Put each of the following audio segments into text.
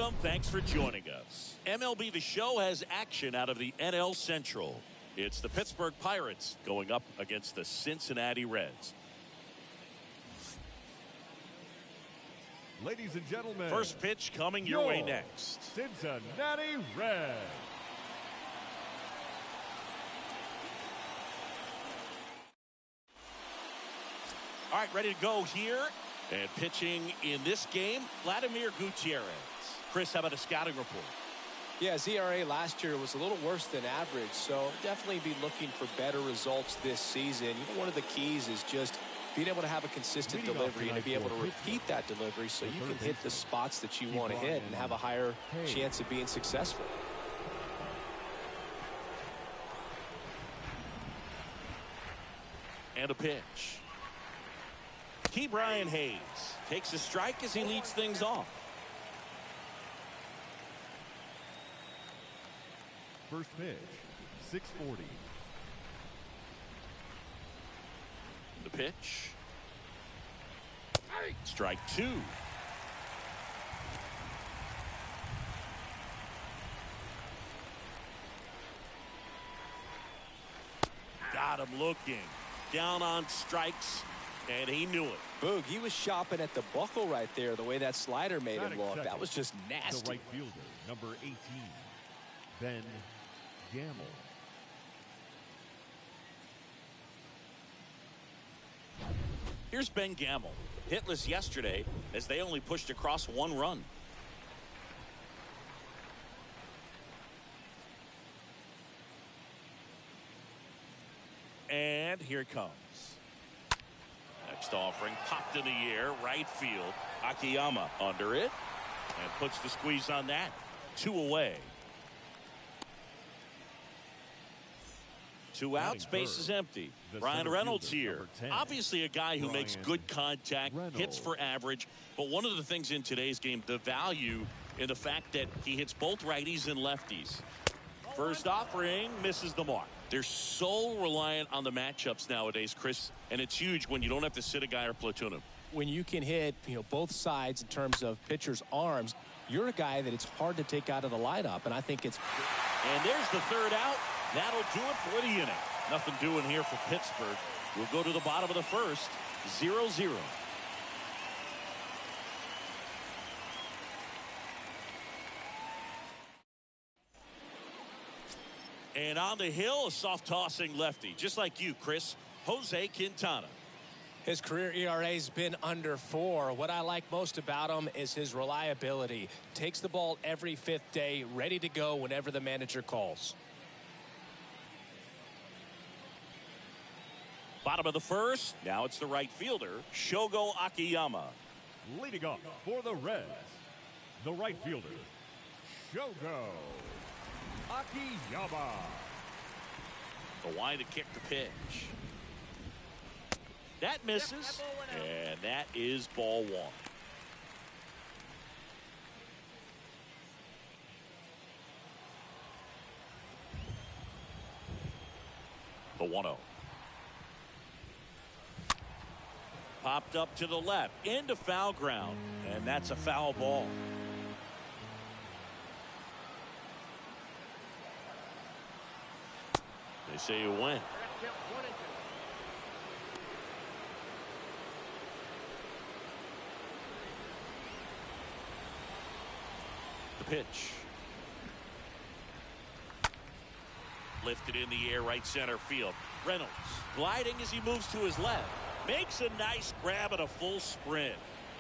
welcome. Thanks for joining us. MLB The Show has action out of the NL Central. It's the Pittsburgh Pirates going up against the Cincinnati Reds. Ladies and gentlemen, first pitch coming your way next. Cincinnati Reds. All right, ready to go here. And pitching in this game, Vladimir Gutierrez. Chris, how about a scouting report? Yeah, his ERA last year was a little worse than average, so definitely be looking for better results this season. You know, one of the keys is just being able to have a consistent delivery and to be able to repeat that delivery so you can hit the spots that you want to hit and have a higher chance of being successful. And a pitch. Key Brian Hayes takes a strike as he leads things off. First pitch, 640. The pitch. Strike two. Got him looking. Down on strikes. And he knew it. Boog, he was shopping at the buckle right there, the way that slider made him look. That was just nasty. The right fielder, number 18, Ben Gamble. Here's Ben Gamble. Hitless yesterday as they only pushed across one run. And here it comes. Next offering popped in the air, right field. Akiyama under it and puts the squeeze on that. 2 away. 2 outs, base is empty. Brian Reynolds here. Obviously a guy who makes good contact, hits for average. But one of the things in today's game, the value in the fact that he hits both righties and lefties. First offering misses the mark. They're so reliant on the matchups nowadays, Chris, and it's huge when you don't have to sit a guy or platoon him. When you can hit, both sides in terms of pitchers' arms, you're a guy that it's hard to take out of the lineup, and I think it's... And there's the third out. That'll do it for the inning. Nothing doing here for Pittsburgh. We'll go to the bottom of the first, 0-0. And on the hill, a soft tossing lefty, just like you, Chris, Jose Quintana. His career ERA's been under 4. What I like most about him is his reliability. Takes the ball every 5th day, ready to go whenever the manager calls. Bottom of the first. Now it's the right fielder, Shogo Akiyama. Leading off for the Reds, the right fielder, Shogo Akiyama. The line to kick the pitch. That misses, and that is ball 1. The 1-0. Popped up to the left, into foul ground, and that's a foul ball. They say you win. The pitch. Lifted in the air, right center field. Reynolds gliding as he moves to his left. Makes a nice grab at a full sprint.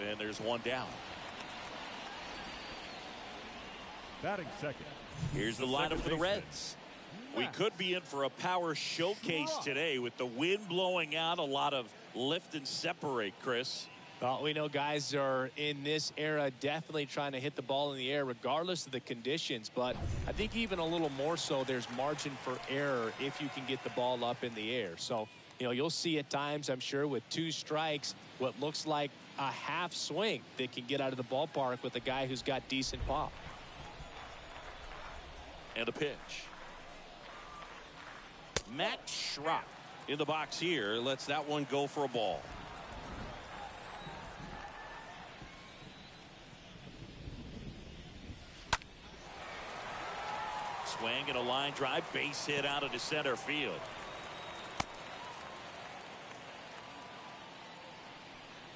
And there's one down. Batting second. Here's the lineup for the Reds. We could be in for a power showcase today with the wind blowing out. A lot of lift and separate, Chris. Well, we know guys are in this era definitely trying to hit the ball in the air regardless of the conditions. But I think even a little more so, there's margin for error if you can get the ball up in the air. So, you'll see at times, I'm sure, with 2 strikes, what looks like a half swing that can get out of the ballpark with a guy who's got decent pop. And a pitch. Matt Schrock in the box here. Lets that one go for a ball. swing and a line drive, base hit out into center field.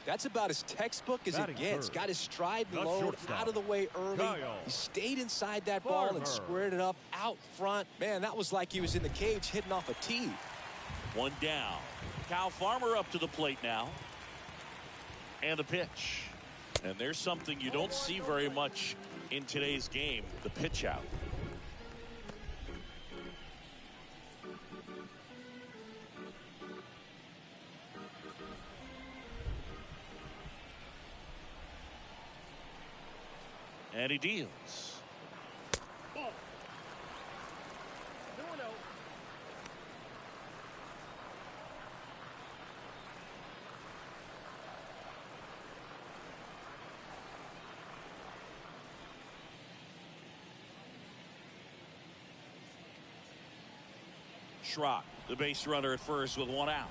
That's about as textbook as it gets. Got his stride and load out of the way early. He stayed inside that ball and squared it up out front. Man, that was like he was in the cage hitting off a tee. One down. Kyle Farmer up to the plate now. And the pitch. And there's something you don't see very much in today's game, the pitch out. And he deals. Ball. 2-0. Schrock, the base runner at first with one out.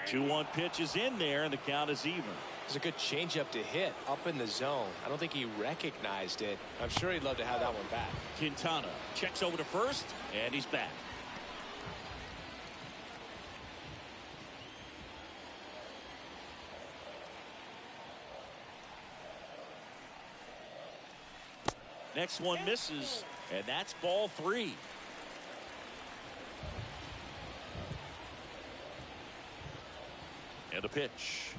Two-one pitch is in there, and the count is even. It's a good changeup to hit up in the zone. I don't think he recognized it. I'm sure he'd love to have that one back. Quintana checks over to first, and he's back. Next one misses, and that's ball 3. And a pitch.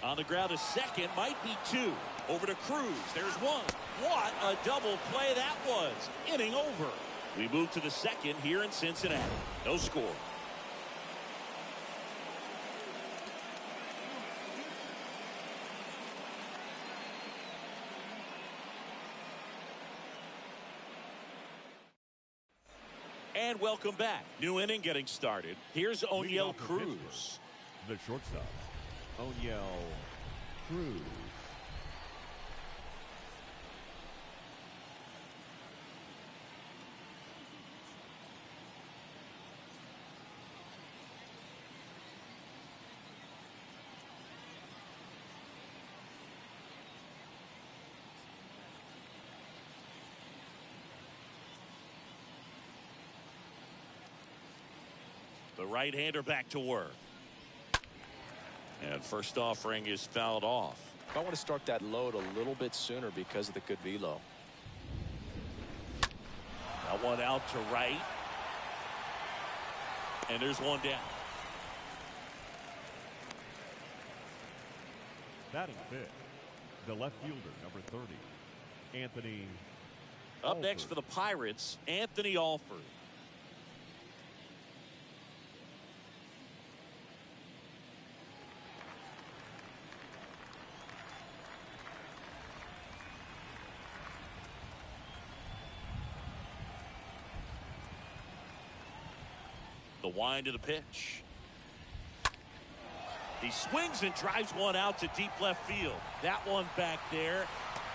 On the ground to second, might be 2. Over to Cruz. There's 1. What a double play that was. Inning over. We move to the second here in Cincinnati. No score. And welcome back. New inning getting started. Here's Oneil Cruz. The shortstop, Oneil Cruz. The right-hander back to work. And first offering is fouled off. I want to start that load a little bit sooner because of the good velo. That one out to right. And there's one down. Batting fifth, the left fielder, number 30, Anthony. Up next for the Pirates, Anthony Alford. The wind of the pitch. He swings and drives one out to deep left field. That one back there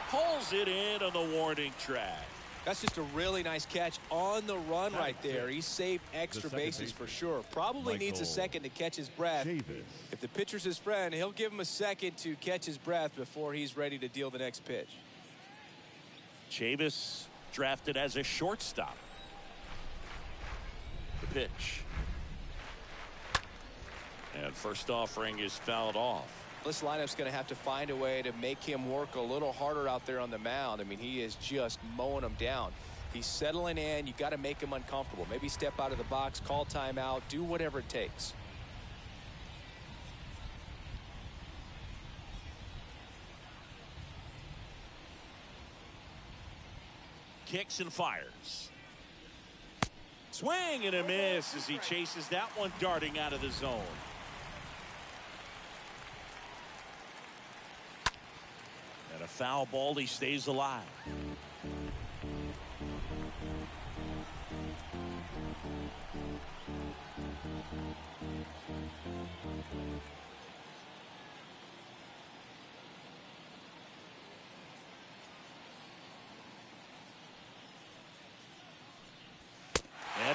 pulls it in on the warning track. That's just a really nice catch on the run right there. He saved extra bases for sure. Probably needs a second to catch his breath. If the pitcher's his friend, he'll give him a second to catch his breath before he's ready to deal the next pitch. Chavis drafted as a shortstop. The pitch. And first offering is fouled off. This lineup's going to have to find a way to make him work a little harder out there on the mound. I mean, he is just mowing them down. He's settling in. You got to make him uncomfortable. Maybe step out of the box, call timeout, do whatever it takes. Kicks and fires. Swing and a miss as he chases that one darting out of the zone. And a foul ball, he stays alive.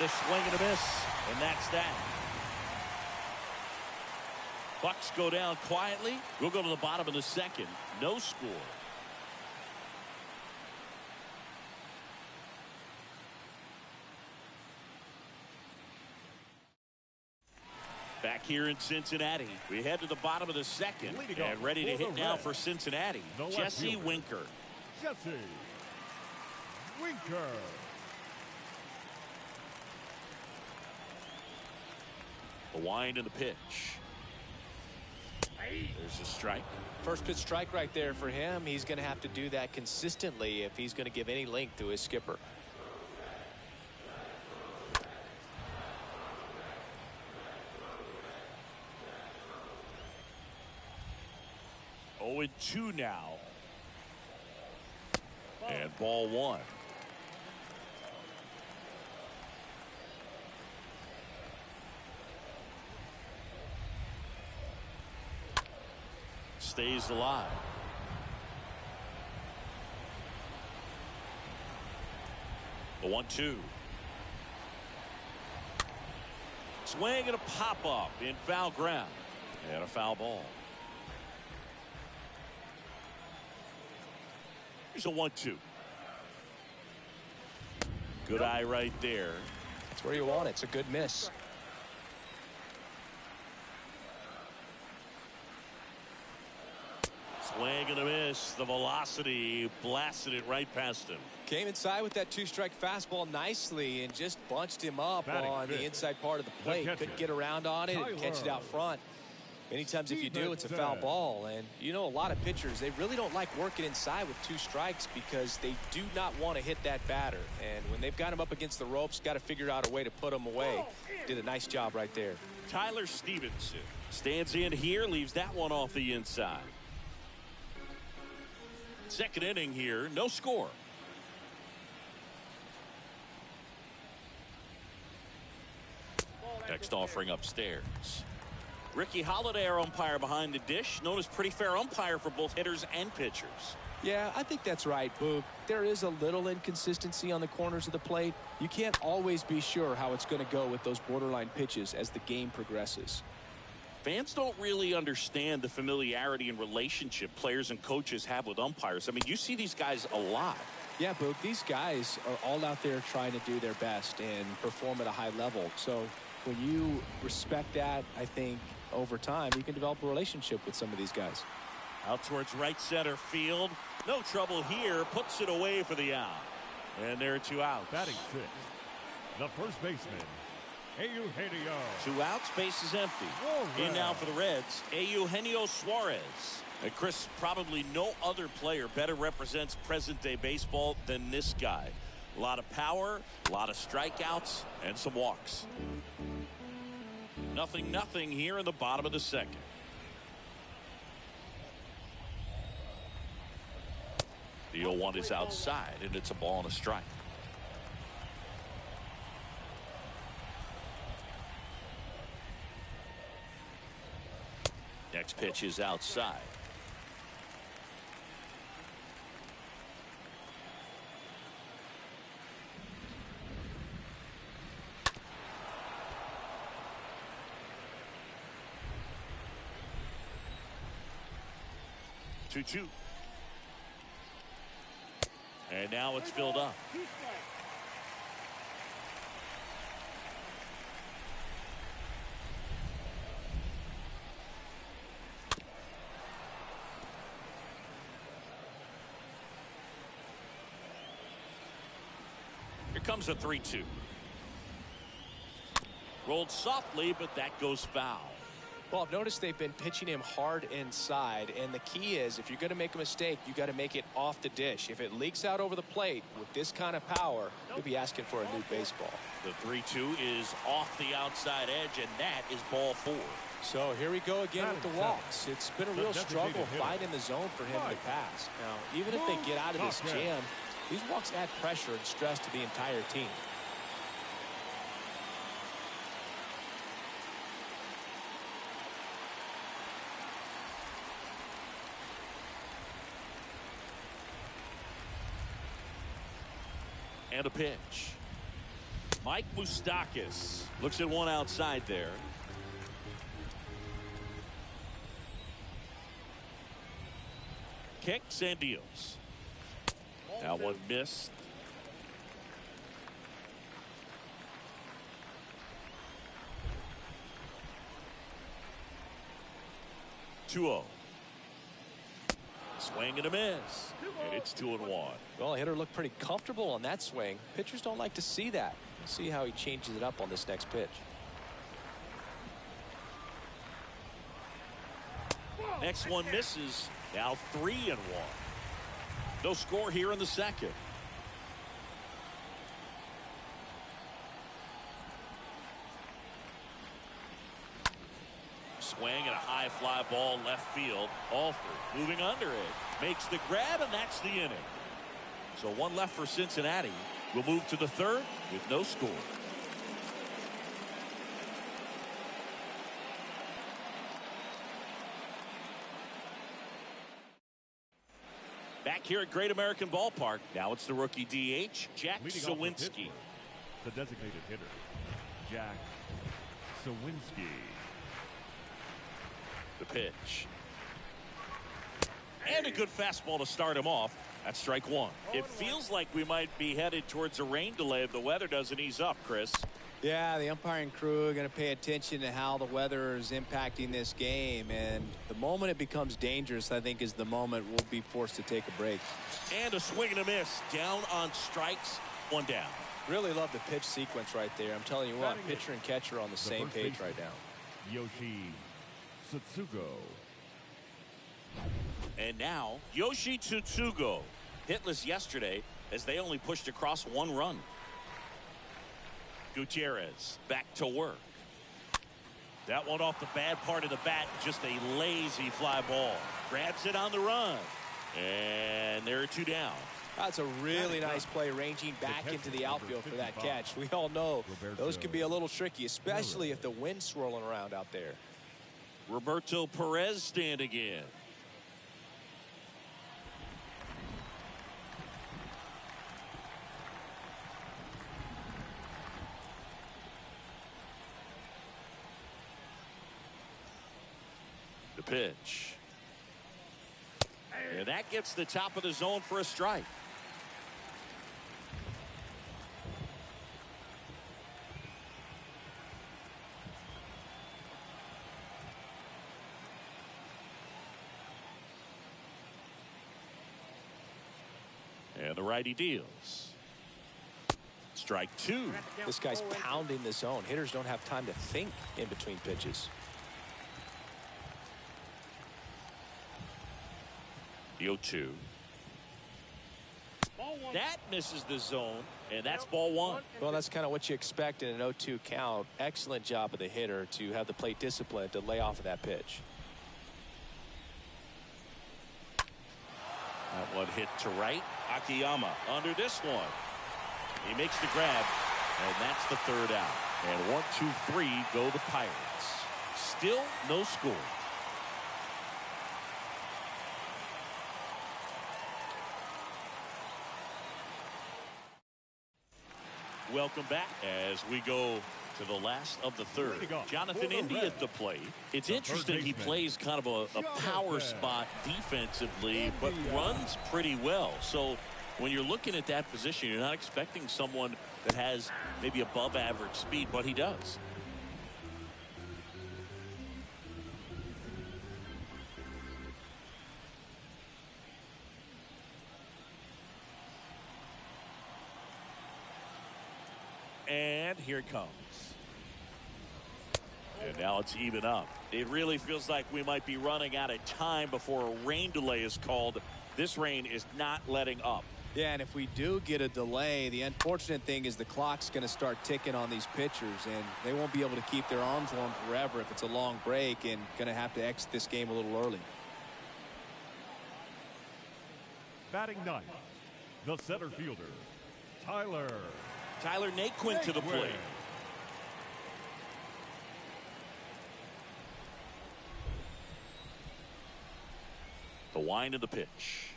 a swing and a miss, and that's that. Bucks go down quietly. We'll go to the bottom of the second. No score. Back here in Cincinnati, we head to the bottom of the second and ready to hit now for Cincinnati. Jesse Winker. Jesse Winker. The wind and the pitch. There's a strike. First pitch strike right there for him. He's going to have to do that consistently if he's going to give any length to his skipper. 0-2 now. And ball one. Stays alive. The 1-2. Swing and a pop up in foul ground. And a foul ball. Here's a 1-2. Good eye right there. That's where you want it. It's a good miss. Swing and a miss. The velocity blasted it right past him. Came inside with that two-strike fastball nicely and just bunched him up on the inside part of the plate. Couldn't get around on it and catch it out front. Many times if you do, it's a foul ball. And you know, a lot of pitchers, they really don't like working inside with two strikes because they do not want to hit that batter. And when they've got him up against the ropes, got to figure out a way to put him away. Did a nice job right there. Tyler Stevenson stands in here, leaves that one off the inside. Second inning here, no score. Next offering upstairs. Ricky Holiday, our umpire behind the dish, known as pretty fair umpire for both hitters and pitchers. Yeah, I think that's right, Boog. There is a little inconsistency on the corners of the plate. You can't always be sure how it's going to go with those borderline pitches as the game progresses. Fans don't really understand the familiarity and relationship players and coaches have with umpires. I mean, you see these guys a lot. Yeah, Boog, these guys are all out there trying to do their best and perform at a high level. So when you respect that, I think over time you can develop a relationship with some of these guys. Out towards right center field. No trouble here. Puts it away for the out. And there are two outs. Batting sixth, the first baseman, Eugenio. Two outs, base is empty. In now for the Reds, Eugenio Suarez. And Chris, probably no other player better represents present-day baseball than this guy. A lot of power, a lot of strikeouts, and some walks. 0-0 here in the bottom of the second. The 0-1 is outside, and it's a ball and a strike. Next pitch is outside. Two. And now it's filled up. Here comes a 3-2. Rolled softly, but that goes foul. Well, I've noticed they've been pitching him hard inside, and the key is if you're going to make a mistake, you got to make it off the dish. If it leaks out over the plate with this kind of power, you'll be asking for a new baseball. The 3-2 is off the outside edge, and that is ball four. So here we go again with the walks. It's been a real struggle finding the zone for him in the past. Now, even if they get out of this jam, these walks add pressure and stress to the entire team. And a pitch. Mike Moustakas looks at one outside there. Kicks and deals. That one missed. Two-0. Swing and a miss. And it's 2-1. Well, the hitter looked pretty comfortable on that swing. Pitchers don't like to see that. We'll see how he changes it up on this next pitch. Next one misses. Now 3-1. No score here in the second. Swing and a high fly ball left field. Alford moving under it. Makes the grab, and that's the inning. So one left for Cincinnati. We'll move to the third with no score. Back here at Great American Ballpark. Now it's the rookie DH, Jack Sawinski. The designated hitter, Jack Sawinski. The pitch. And a good fastball to start him off. That's strike one. It feels like we might be headed towards a rain delay if the weather doesn't ease up, Chris. Yeah, the umpiring crew are going to pay attention to how the weather is impacting this game. And the moment it becomes dangerous, I think, is the moment we'll be forced to take a break. And a swing and a miss. Down on strikes. One down. Really love the pitch sequence right there. I'm telling you what, pitcher and catcher are on the same page right now. Yoshi Tsutsugo. And now, Yoshi Tsutsugo. Hitless yesterday as they only pushed across one run. Gutierrez back to work. That one off the bad part of the bat. Just a lazy fly ball. Grabs it on the run. And there are two down. That's a really nice play, ranging back into the outfield for that catch. We all know those can be a little tricky, especially if the wind's swirling around out there. Roberto Perez standing in. The pitch. And that gets the top of the zone for a strike. And the righty deals. Strike two. This guy's pounding the zone. Hitters don't have time to think in between pitches. The 0-2. That misses the zone, and that's ball one. Well, that's kind of what you expect in an 0-2 count. Excellent job of the hitter to have the plate discipline to lay off of that pitch. That one hit to right. Akiyama under this one. He makes the grab, and that's the third out. And 1, 2, 3 go the Pirates. Still no score. Welcome back as we go to the last of the third. Jonathan Indy at the plate. It's interesting he plays kind of a power spot defensively, but runs pretty well. So when you're looking at that position, you're not expecting someone that has maybe above average speed, but he does. And here it comes. And now it's even up. It really feels like we might be running out of time before a rain delay is called. This rain is not letting up. Yeah, and if we do get a delay, the unfortunate thing is the clock's going to start ticking on these pitchers, and they won't be able to keep their arms warm forever if it's a long break, and going to have to exit this game a little early. Batting ninth, the center fielder, Tyler Naquin to the plate. The wind of the pitch.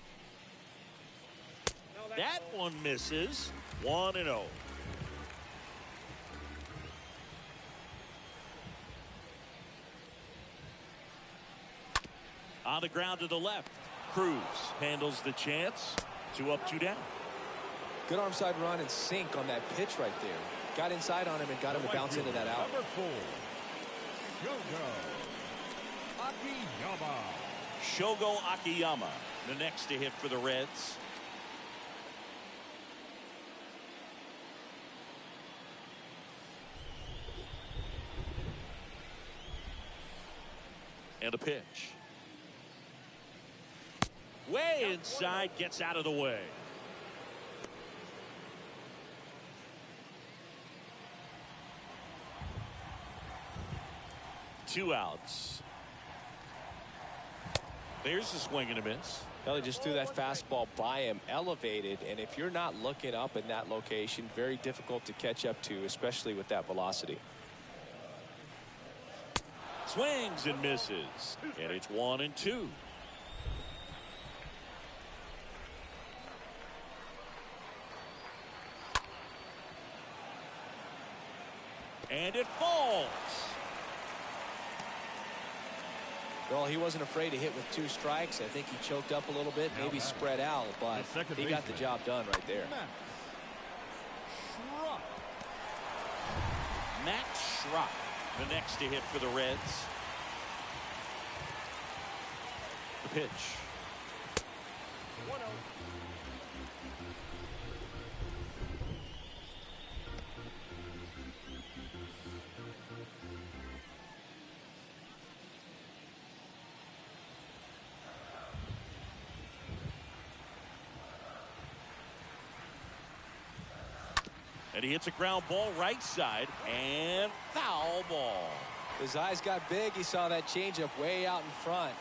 That one misses. 1-0. On the ground to the left. Cruz handles the chance. 2 up, 2 down. Good arm side run and sink on that pitch right there. Got inside on him and got him to bounce into that out. Number 4, Shogo Akiyama. Shogo Akiyama, the next to hit for the Reds. And a pitch. Way inside, gets out of the way. Two outs. There's a swing and a miss. He just threw that fastball by him, elevated, and if you're not looking up in that location, very difficult to catch up to, especially with that velocity. Swings and misses, and it's 1-2. And it falls. Well, he wasn't afraid to hit with 2 strikes. I think he choked up a little bit, maybe spread out, but he got the job done right there. Max Schrock, the next to hit for the Reds. The pitch. 1-0. And he hits a ground ball right side and foul ball. His eyes got big. He saw that changeup way out in front.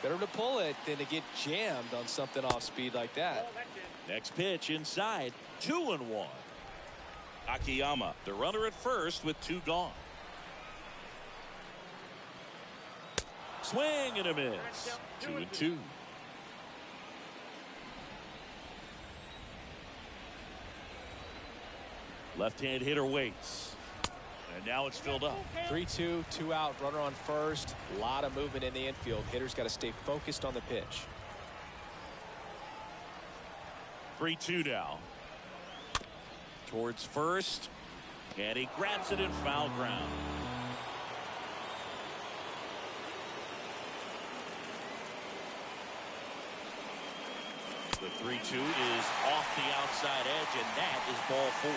Better to pull it than to get jammed on something off speed like that. Next pitch inside, 2-1. Akiyama, the runner at first with 2 gone. Swing and a miss. 2-2. Left-hand hitter waits. And now it's filled up. 3-2, 2 out, runner on first. A lot of movement in the infield. Hitter's got to stay focused on the pitch. 3-2 now. Towards first. And he grabs it in foul ground. The 3-2 is off the outside edge, and that is ball 4.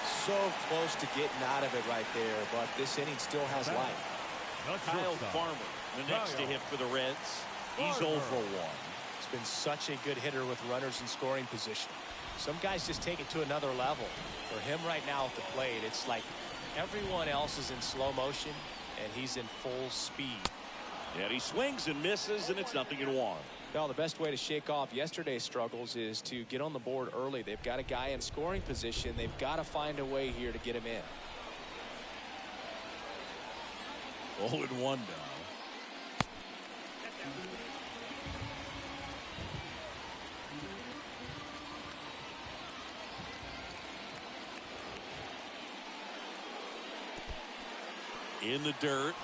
So close to getting out of it right there, but this inning still has life. Kyle Farmer, the next to hit for the Reds. He's 0 for 1. He's been such a good hitter with runners in scoring position. Some guys just take it to another level. For him right now at the plate, it's like everyone else is in slow motion, and he's in full speed. And he swings and misses, and it's 0-1. Well, the best way to shake off yesterday's struggles is to get on the board early. They've got a guy in scoring position. They've got to find a way here to get him in. 0-1 now. In the dirt.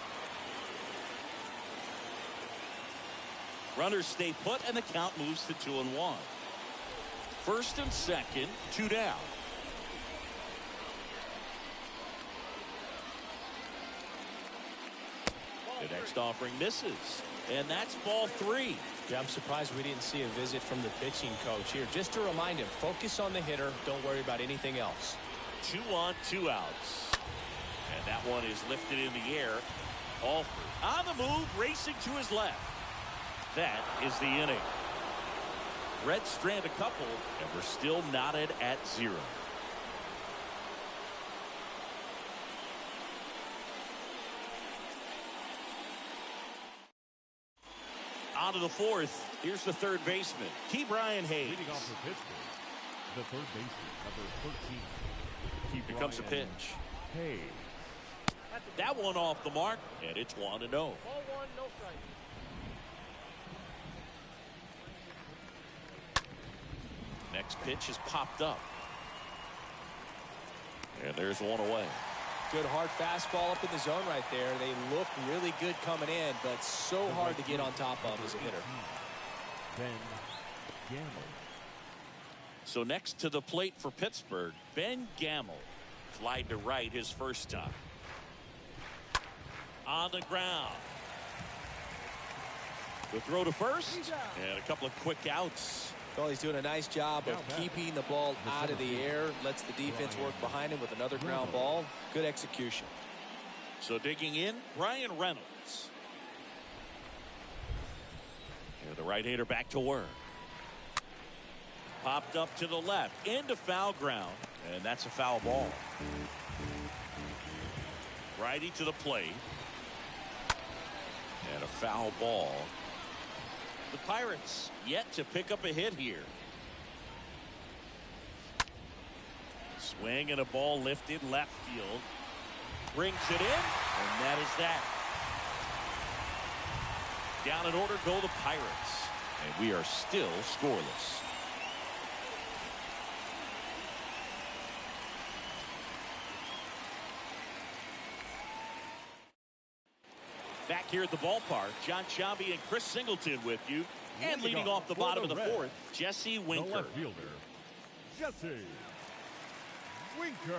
Runners stay put, and the count moves to 2-1. First and second, 2 down. The next offering misses, and that's ball 3. Yeah, I'm surprised we didn't see a visit from the pitching coach here. Just to remind him, focus on the hitter. Don't worry about anything else. 2 on, 2 outs. And that one is lifted in the air. Alford on the move, racing to his left. That is the inning. Reds strand a couple, and we're still knotted at 0. On to the 4th. Here's the third baseman, Key Brian Hayes. Leading off for Pittsburgh, the third baseman, number 13. Here comes a pitch. Hayes. That one off the mark, and it's 1-0. Ball 1, no strike. Next pitch is popped up. And there's one away. Good hard fastball up in the zone right there. They look really good coming in, but so hard to get on top of as a hitter. Ben Gamble. So next to the plate for Pittsburgh, Ben Gamble. Slide to right his first time. On the ground. The throw to first, and a couple of quick outs. Well, he's doing a nice job of keeping the ball out of the air, lets the defense work behind him with another ground ball. Good execution. So digging in, Ryan Reynolds. Here the right-hander back to work. Popped up to the left, into foul ground, and that's a foul ball. Righty to the plate. And a foul ball. The Pirates yet to pick up a hit here. Swing and a ball lifted left field. Brings it in, and that is that. Down in order go the Pirates. And we are still scoreless. Back here at the ballpark, John Sciambi and Chris Singleton with you. And leading off the bottom of the fourth, Jesse Winker. The left fielder, Jesse Winker.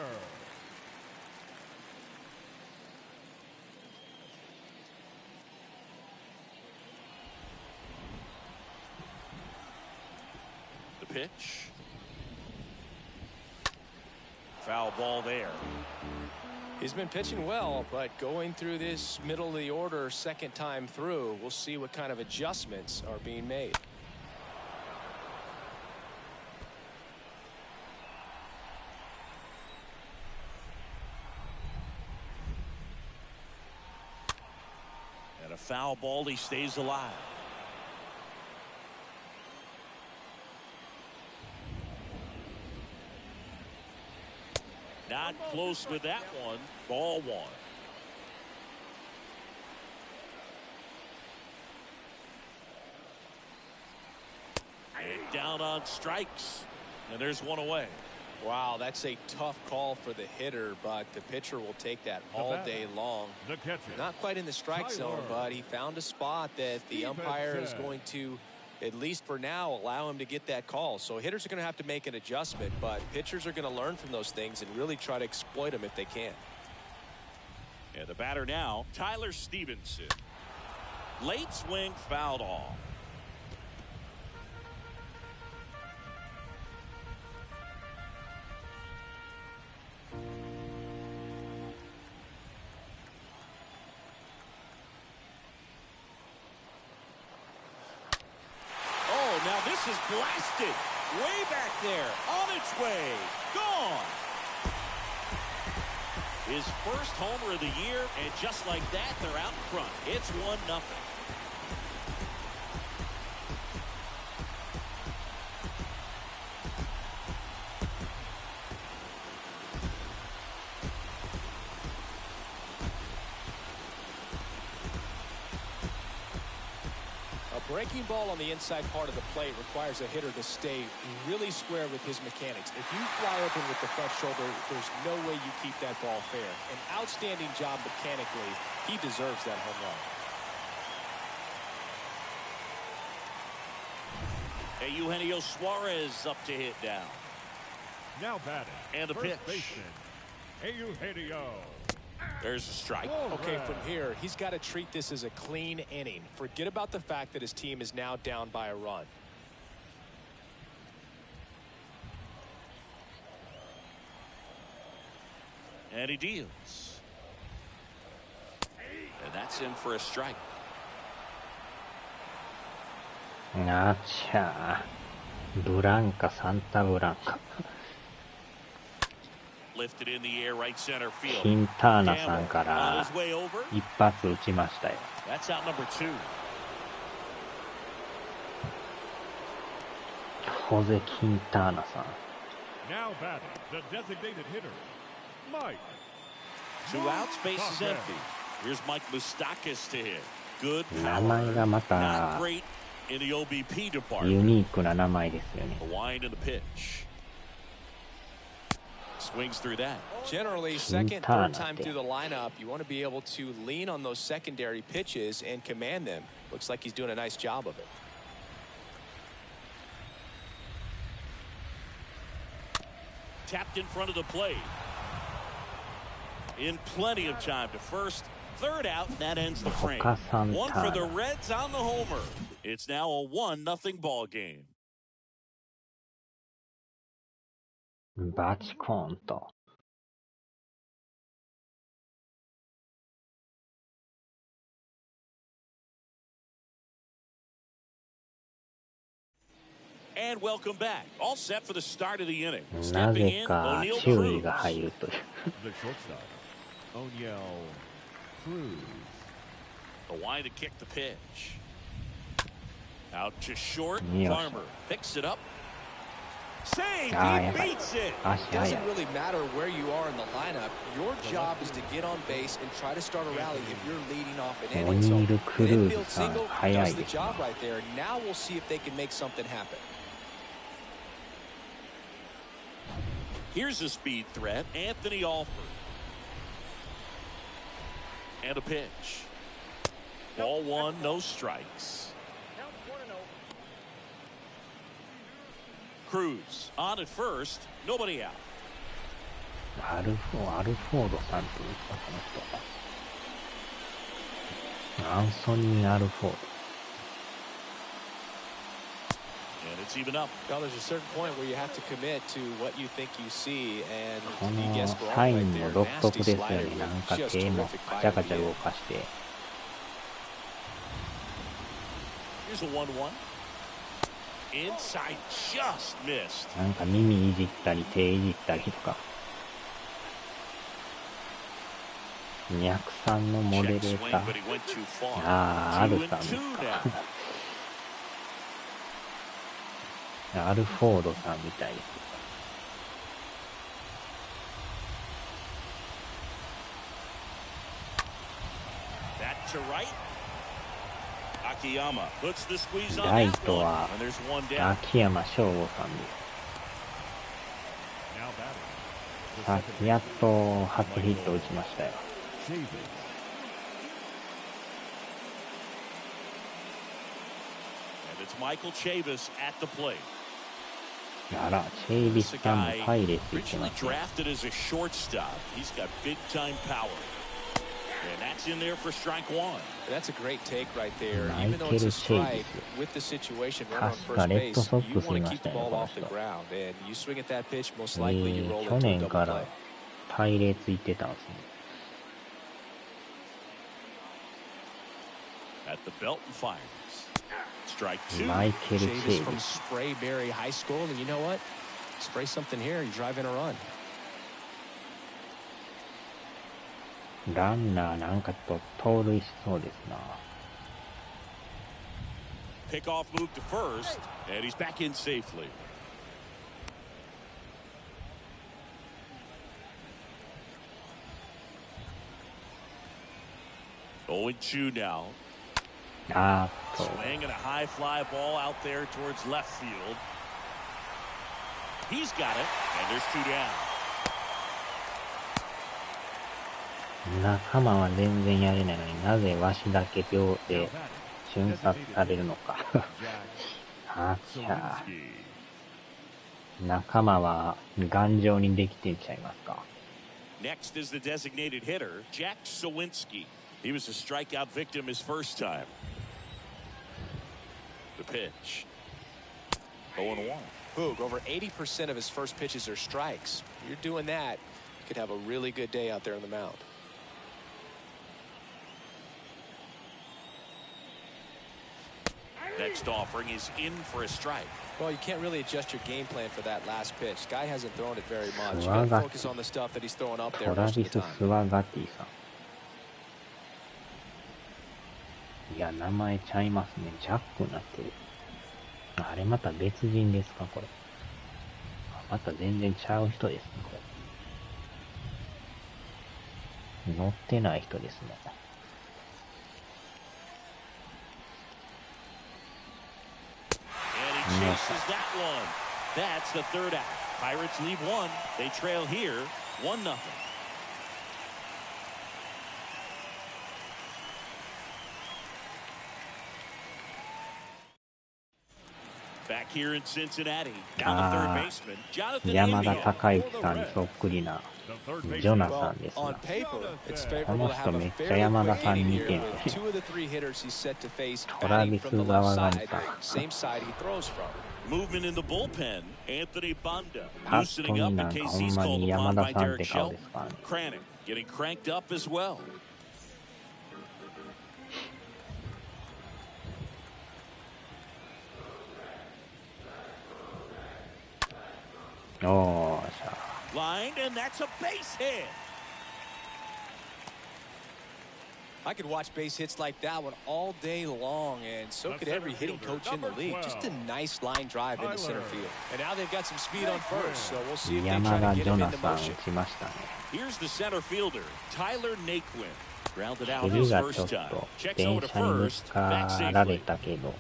The pitch. Foul ball there. He's been pitching well, but going through this middle of the order second time through, we'll see what kind of adjustments are being made. And a foul ball, he stays alive. Not close with that one. Ball one. And down on strikes. And there's one away. Wow, that's a tough call for the hitter, but the pitcher will take that all day long. The catcher. Not quite in the strike zone, but he found a spot that the umpire is going to, at least for now, allow him to get that call. So hitters are going to have to make an adjustment, but pitchers are going to learn from those things and really try to exploit them if they can. Yeah, the batter now, Tyler Stevenson. Late swing fouled off. Now this is blasted way back there, on its way, gone. His first homer of the year, and just like that, they're out in front. It's 1-0. Breaking ball on the inside part of the plate requires a hitter to stay really square with his mechanics. If you fly open with the front shoulder, there's no way you keep that ball fair. An outstanding job mechanically. He deserves that home run. Hey, Eugenio Suarez up to hit down. Now batting. And the pitch. Baseman, Eugenio. There's a strike. Okay, from here, he's got to treat this as a clean inning. Forget about the fact that his team is now down by a run. And he deals. And that's in for a strike. Gotcha. ブランカ、サンタブランカ。Lifted in the air, right center field. キンターナさんから一発打ちましたよ。That's out number 2. ホゼ・キンターナさん。Now batting, the designated hitter, Mike. 2 outs, base is empty. Here's Mike Moustakas to hit. Good power. 名前がまた Not great in the OBP department. ユニークな名前ですよね。The wind and the pitch. swings through that. Generally, second, third time through the lineup, you want to be able to lean on those secondary pitches and command them. Looks like he's doing a nice job of it. Tapped in front of the plate. In plenty of time to first. Third out, and that ends the frame. One for the Reds on the homer. It's now a 1-0 ball game. バチコーンと。And welcome back. All set for the start of the inning. なぜか注意が入るという。The line to kick the pitch. Out to short. Farmer picks it up. Save. He beats it. It doesn't really matter where you are in the lineup. Your job is to get on base and try to start a rally if you're leading off an inning. So an infield single does the job right there. Now we'll see if they can make something happen. Here's a speed threat. Anthony Alford. And a pitch. Ball one, no strikes. Cruz on at first, nobody out. アルフォードさんって言ったこの人。アンソニー・アルフォード。And it's even up. Well, there's a certain point where you have to commit to what you think you see, and こ he の gets wrong サイ right ンも there. 独特 Nasty ですよ slider ね。なん with か just 手も terrific カ bite チャ at カチ the ャ動 end. かして。Here's a 1-1. Inside, just missed. なんか耳いじったり手いじったりとか。203のモデレ Check ー swing, ター。 but he went too far. ああ、アル 2 and さんです 2 now. か。アルフォードさんみたいです。Back to right. Akiyama puts the squeeze on ライ that ト one. は And there's one down. 秋山翔吾さんです。さっきやっと初ヒット打ちましたよ。And it's Michael Chavis at the plate. あら、チェイビス This さんも guy パイレーツ行って originally ますね。 drafted as a shortstop. He's got big time power. And that's in there for strike one. That's a great take right there. Michael Even though it's a strike, Chavis. with the situation runner on 確 first かレッ base, ドソッ you クス want い to ま keep した the よね、 ball この off the 人。ground. And you swing at that pitch, most likely you roll 去 into a 年 double か play. らパイレーツ行ってたんですね。At the belt and fires. Strike two. マイケル・チェイ Chavis ビ from ス。 Sprayberry High School, and you know what? Spray something here, you drive in a run. ランナーなんかと盗塁しそうですな。Pickoff move to first, and he's back in safely. Oh, 2 now. あーっと、 Swing and a high fly ball out there towards left field. He's got it, and there's 2 down. 仲間は全然やれないのになぜわしだけ秒で瞬殺されるのか。あっちゃー。仲間は頑丈にできてんちゃいますか。Next is the designated hitter, Jack Sawinski. He was a strikeout victim his first time. The pitch. 0-1. Boog, over 80% of his first pitches are strikes. You're doing that, you could have a really good day out there on the mound. Next offering is in for a strike. Well, you can't really adjust your game plan for that last pitch. Guy hasn't thrown it very much. You got to focus on the stuff that he's throwing up there トラ most ビ of the ス・ time. スワガティさん。いや、名前ちゃいますね。ジャックになってる。あれまた別人ですか、これ。また全然ちゃう人ですね、これ。乗ってない人ですね。And he chases that one. That's the third out. Pirates leave one. They trail here 1-0. Back here in Cincinnati, down the third baseman, Jonathan 山田 India. 孝之さんにそっくりなジョナサンですな。 On paper, it's こ favorable の to 人 have め a っちゃ fairly 山田 quick さん inning に似 here てんね with two of the three hitters he's set to face トラ batting ビス from the 沢 left が似 side, た。 same side he throws from. Movement in the bullpen. Anthony Banda パッ loosening と見 up な in んか case ほん he's ま called に upon 山田 by さんって Derek 顔 Shelton. ですからね。Kranick getting cranked up as well.おーしゃ。 Lined, and that's a base hit. I could watch base hits like that one all day long, and so could every hitting coach in the league. Just a nice line drive into center field. And now they've got some speed on first, so we'll see if they 山 try 田 to ジ get ョ him ナ into サン打 motion. ちましたね。 Here's the center fielder, Tyler Naquin. Grounded out 蹴り his がちょ first っ time. と Checks 電 over to 車にぶつ first. か Back られ safely. たけど、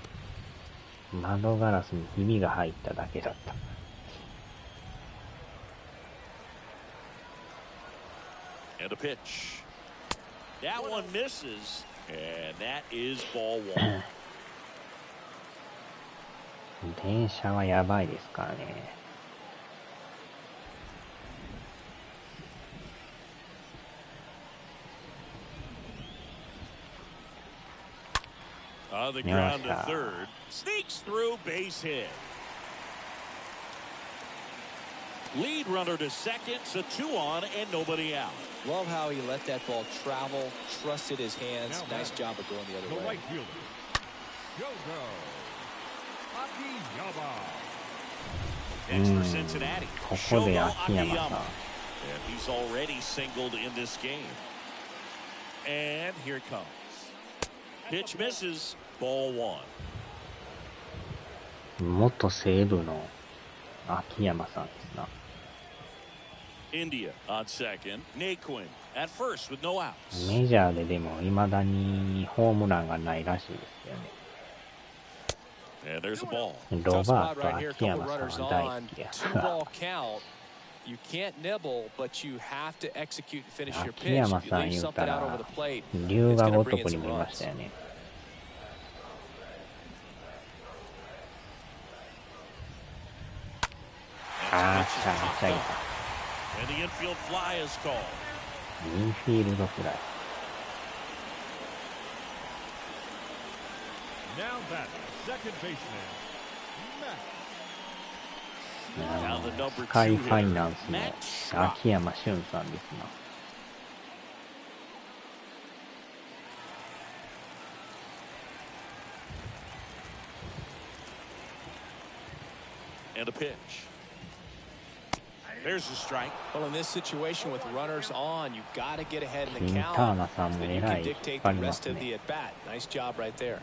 窓ガラスにひびが入っただけだった。And a pitch. That one misses. And that is ball one. 電車はやばいですからね。On the ground to third. Sneaks through, base hit. Lead runner to second, so 2 on and nobody out. Love how he let that ball travel, trusted his hands. Nice job of going the other The way. right fielder, Shogo Akiyama. Next for Cincinnati, ここで Shogo 秋山さん。 Akiyama. And he's already singled in this game. And here it comes. Pitch misses. Ball one. 元西武の秋山さんですな。 India on second. Naquin at first with no outs. メジャーででも未だにホームランがないらしいですよね。 And there's a ball. ロ Tough バ spot ート right here. 秋 Couple 山 runners さんは大 on. 好きや。 Two-ball count. You can't nibble, but you have to execute and finish your 秋 pitch. 山 If you さん leave 言う something た out ら over the plate, 龍 it's が going to 如 bring in くに some 見まし runs. たよね。あー、ちゃんちゃい And the infield fly is called. インフィールドフライ。 Now that second baseman, Matt. Now the number スカイ 2 ファイ hitter, ナンスの Matt Schrock. 秋山俊さんですな。And a pitch. There's a strike. Well, in this situation with runners on, you've got to get ahead in the キンター count. ナさんも Then え you ら can い引っ dictate 張 the りま rest す of the ね。 at bat. Nice job right there.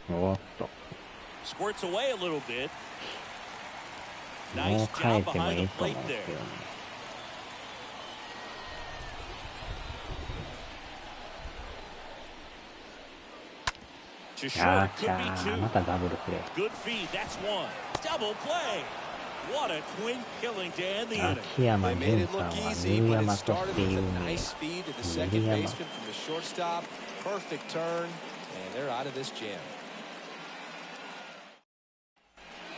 おーっと。 Squirts away a little bit. も Nice う変え job ても behind い the いと思 plate うんです there. けどね。To あ short ーち could ゃ be ー、 two. またダブルプレー。 Good feed. That's one. Double play. What a twin killing to end the inning. 秋山 They 純 made it さん look は easy, ヌー but ヤ it マと started ってい with う a ね。 nice feed to the ヌ second ーヤマ。 baseman from the shortstop. Perfect turn, and they're out of this jam.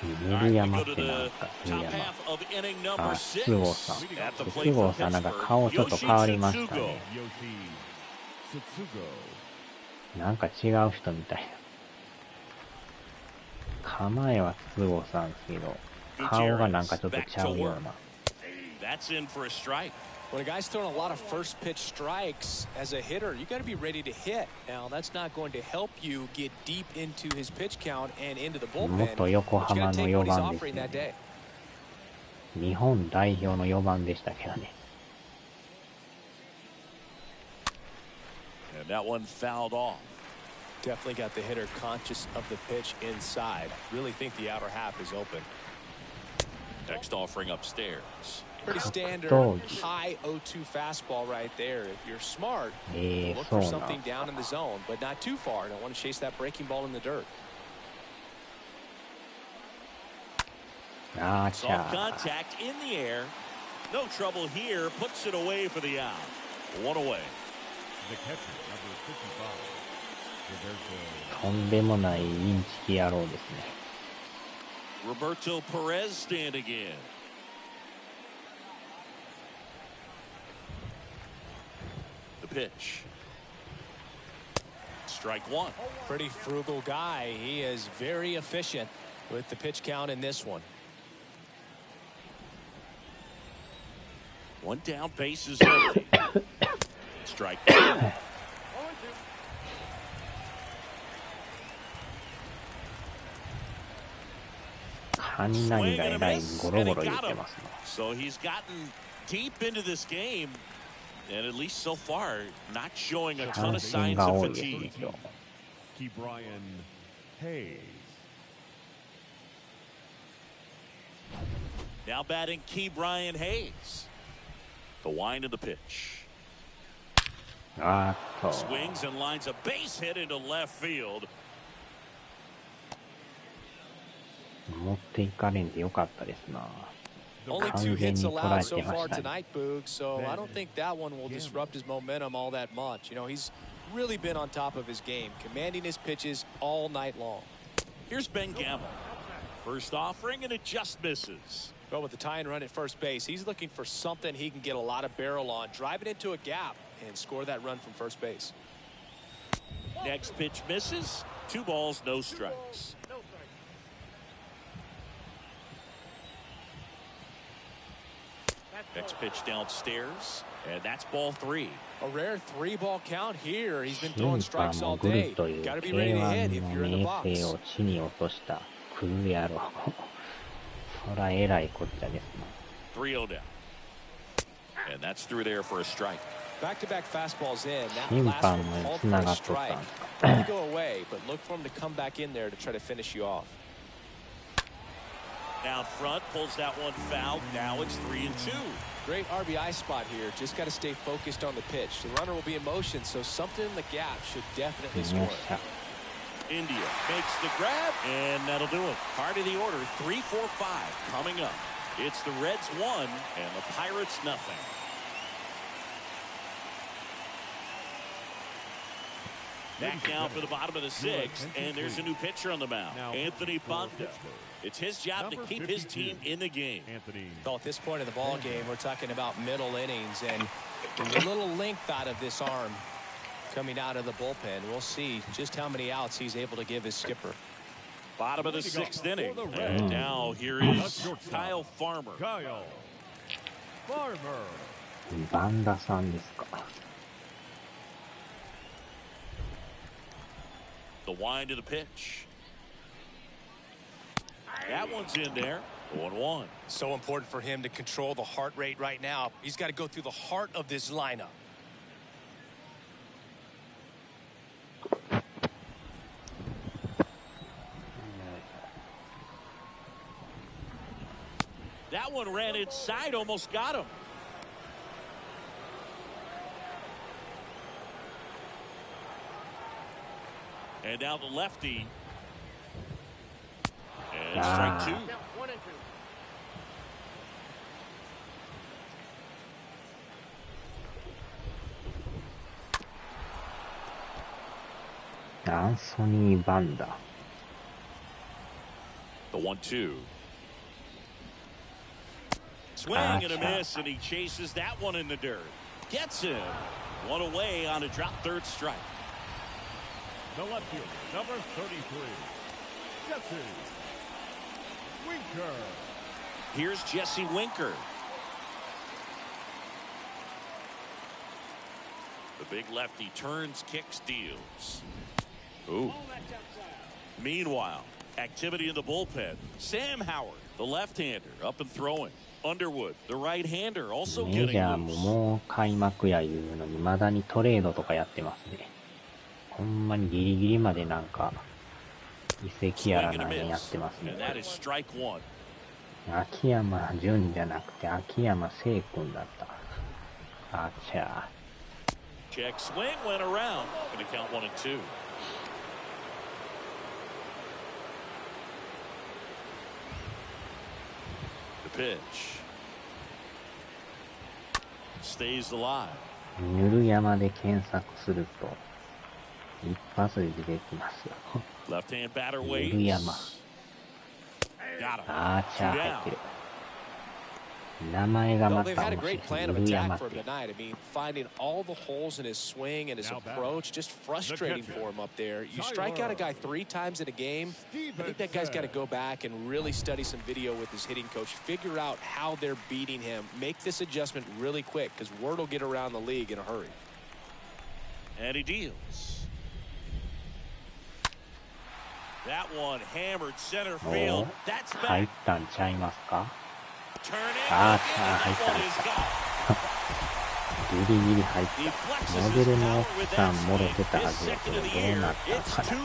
ヌ All ー right, ヤ we マ go っ to てなん the か、ヌー top ヤマ。 half of inning あ、 number 筒香 6. さん。 At the 筒 plate for 香さん、なんか Pittsburgh, 顔ちょっと変わりました Yoshi ね。 Yoshi Tsutsugo. なんか違う人みたいな。構えは筒香さんですけど、顔がなんかちょっとちゃうような。That's in for a strike. When a guy's throwing a lot of first pitch strikes as a hitter, you got to be ready to hit. Now, that's not going to help you get deep into his pitch count and into the bullpen. 元横 But you 浜 got の to take 4 what he's 番です offering よ that day. ね。日本代表の4番でしたけどね。And that one fouled off. Definitely got the hitter conscious of the pitch inside. Really think the outer half is open. Next offering upstairs. Pretty standard high 0-2 fastball right there. If you're smart, look そう for なん something down in the zone, but not too far. Don't want to chase that breaking ball in the dirt. あーち Soft ゃー。 contact in the air. No trouble here. Puts it away for the out. One away. The catcher, number 55. Roberto. とんでもないインチキ野郎ですね。Roberto Perez standing in. The pitch. Strike one. Pretty frugal guy. He is very efficient with the pitch count in this one. One down, base is empty. Strike two. 何々がえらいゴロゴロ言ってますね。 So he's gotten deep into this game, and at least so far, not showing a ton of signs of fatigue. Key Brian Hayes. Now batting Key Brian Hayes. The wind of the pitch. あーっと。 Swings and lines a base hit into left field. 持っていかれんでよかったですな。 Only 2 hits allowed so far tonight, Boog, so I don't think that one will disrupt his momentum all that much. You know, he's really been on top of his game, commanding his pitches all night long. Here's Ben Gamble. First offering, and it just misses. But with the tying run at first base, he's looking for something he can get a lot of barrel on, drive it into a gap, and score that run from first base. Next pitch misses. 2 balls, no strikes. Next pitch downstairs, and that's ball 3. A rare 3-ball count here. He's been 審 throwing 判 strikes all もグル day. という Got to be ready to hit if K1 の you're in the 名 box. 声を地に落としたクル野郎。そらえらいこっちゃですな。 3-0 down. And that's through there for a strike. Back-to-back fastballs in. That 審 last 判 one も called つ for な a がっとったん strike. ですか。 Let go away, but look for him to come back in there to try to finish you off. Down front, pulls that one foul. Now it's 3-2. Great RBI spot here. Just got to stay focused on the pitch. The runner will be in motion, so something in the gap should definitely よ score. っしゃ。 India makes the grab, and that'll do it. Part of the order, 3-4-5 coming up. It's the Reds 1 and the Pirates nothing. Back down for the bottom of the 6th, and there's a new pitcher on the mound, Anthony Banda. It's his job to keep his team in the game. Well, at this point in the ball game, we're talking about middle innings, and a little length out of this arm coming out of the bullpen. We'll see just how many outs he's able to give his skipper. Bottom of the 6th inning, and now here is Kyle Farmer. Kyle Farmer. バンダさんですか。 The wind of the pitch. That one's in there. 1-1. So important for him to control the heart rate right now. He's got to go through the heart of this lineup. That one ran inside, almost got him. And now the lefty. And strike 2.アンソニー・バンダ。 The 1-2. Swing and a miss, and he chases that one in the dirt. Gets him. One away on a drop third strike. The left fielder, number 33, Jesse Winker. Here's Jesse Winker. The big lefty turns, kicks, deals. Ooh. Meanwhile, activity in the bullpen. Sam Howard, the left-hander, up and throwing. Underwood, the right-hander, also メ getting ジャーも loose. もう開幕やいうのにまだにトレードとかやってますね。ほんまにギリギリまでなんか移籍やら Swing and 何 a やってます miss, ね。 and that is strike 1. 秋山純じゃなくて秋山聖君だった。あちゃ Check swing, went around. Going to count 1-2. pitch. Stays alive. ぬる山で検索すると一発で出てきますよ。 Left-hand batter ぬ waits. る山。 Got him. アーチャー Two 入 down. ってる。名前が Well, ま they've た had a 面白い。 great plan ぬ of る attack 山っ for て him tonight. I mean, finding all the holes in his swing and his approach, just frustrating for him up there. You strike out a guy 3 times in a game, I think that guy's got to go back and really study some video with his hitting coach, figure out how they're beating him, make this adjustment really quick, because word will get around the league in a hurry. And he deals. That one hammered center お field. ー That's 入っ back. たんちゃいますか。 Turn it. あー And 入っ that た one 入っ is た。 gone. ギリギリ入っ He た。 flexes モデ his ルの power 奥 with さ that んもろ swing. てたは His ずだけ second ど of the どう year. なった It's かな。 2-0.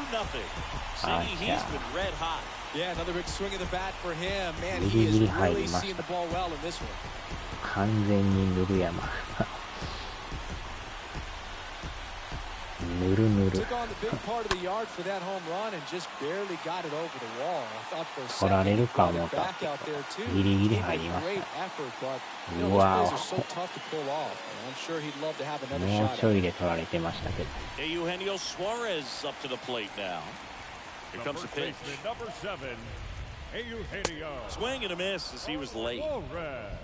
See, he's been red hot. Yeah, another big swing of the bat for him. Man, Giri he is giri really 入りました。 seeing the ball well in this one. 完全にぬる山。ぬるぬる。 Took on the big part of the yard for that home run and just barely got it over the wall. I thought for a 取ら second れ he るか brought 思 it った back けど out there too. ギリギリ Gave 入 a りまし great た。 effort, but you know, う those わ plays お are so tough to pull off. And I'm sure he'd love to have another もう shot ちょ at い it. で取られてましたけど。 Eugenio Suarez up to the plate now. Here The comes the first pitch. baseman, number 7, Eugenio Swing and a miss as he was late. Suarez.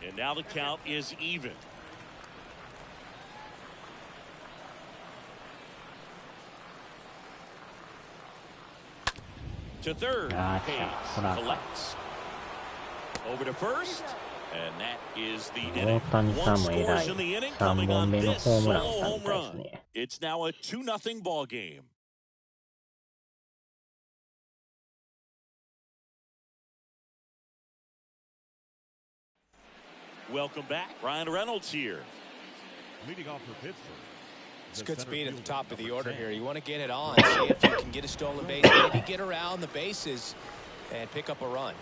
And now the count is even. To third. Gotcha. Hayes Bravo. collects. Over to first. And that is the 大 inning. 谷さ One んも偉 scores い in the inning 3 coming 本 on 目の this ホームラン solo を打った home みたいです run. ね。 It's now a 2-0 ball game. Welcome back. Ryan Reynolds here. Leading off for Pittsburgh. It's the good center speed at the fielder, top of the number order 10. here. You want to get it on, see if you can get a stolen base, maybe get around the bases and pick up a run.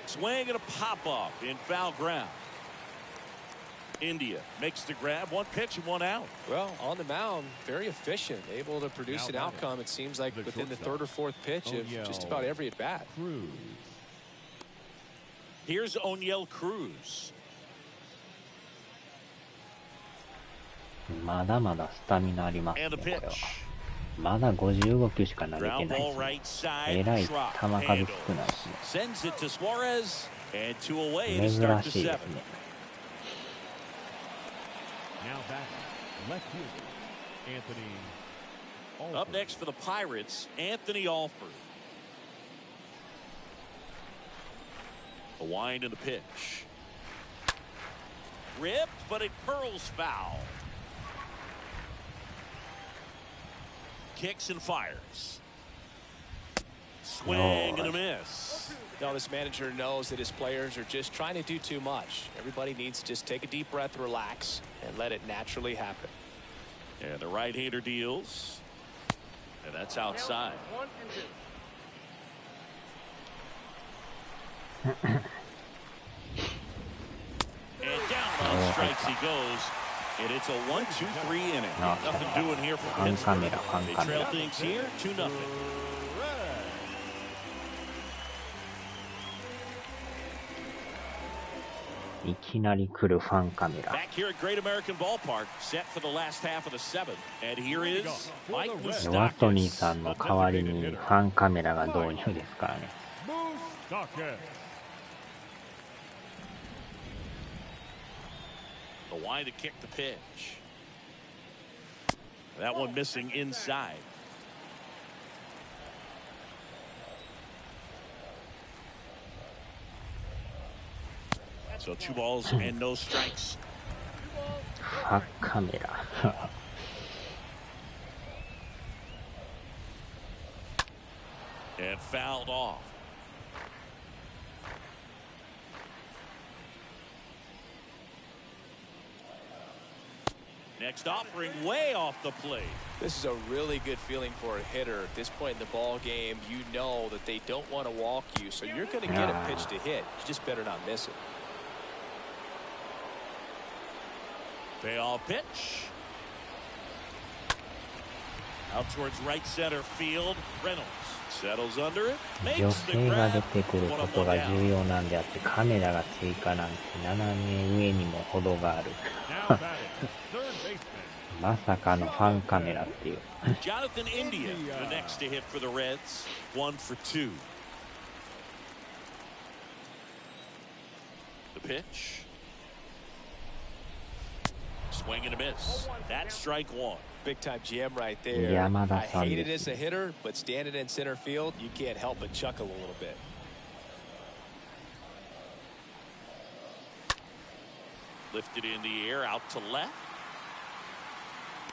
Swing and a pop-up in foul ground. India makes the grab. One pitch and one out. Well, on the mound, very efficient, able to produce an outcome, it seems like, within the 3rd or 4th pitch of just about every at-bat. Cruz. Here's Oniel Cruz. まだまだスタミナありますね、 And こ a れは。 pitch. まだ55球しか投げて Ground ないで ball すね。 right side. えらい球 Drop 数 handle. 少ないですね。 Sends it to Suarez. And 2 away to 珍 start the しいで 7th. すね。 Now back, left fielder, Anthony Up Alford. next for the Pirates, Anthony Alford. A wind and the pitch. Ripped, but it curls foul. Kicks and fires. Swing and a miss. No, this manager knows that his players are just trying to do too much. Everybody needs to just take a deep breath, relax, and let it naturally happen. And the right-hander deals. And that's outside. And down on strikes he goes. And it's a 1-2-3 inning. Nothing doing here for Pittsburgh. They trail things here 2-0. いきなり来るファンカメラ。 Back here at Great American Ballpark, set for the last half of the 7th. And here is Mike ワトニー Moustakas. さんの代わりにファンカメラが導入ですからね。 Moustakas. The wind to kick the pitch. That one missing inside. So 2 balls and no strikes. ファンカメラ。 And fouled off. Next offering way off the plate. This is a really good feeling for a hitter at this point in the ball game. You know that they don't want to walk you, so you're going to get a pitch to hit. You just better not miss it. Payoff pitch. Out towards right center field. Reynolds settles under it. 女 Makes the 性が出 grab. てくることが重要なんであって、カメラが追加なんて斜め上にも程がある。まさかのファンカメラっていう。Jonathan India, the next to hit for the Reds. 1 for 2. The pitch. Swing and a miss. That's strike one. Big time GM right there. I hate it as a hitter, but standing in center field, you can't help but chuckle a little bit. Lifted in the air out to left.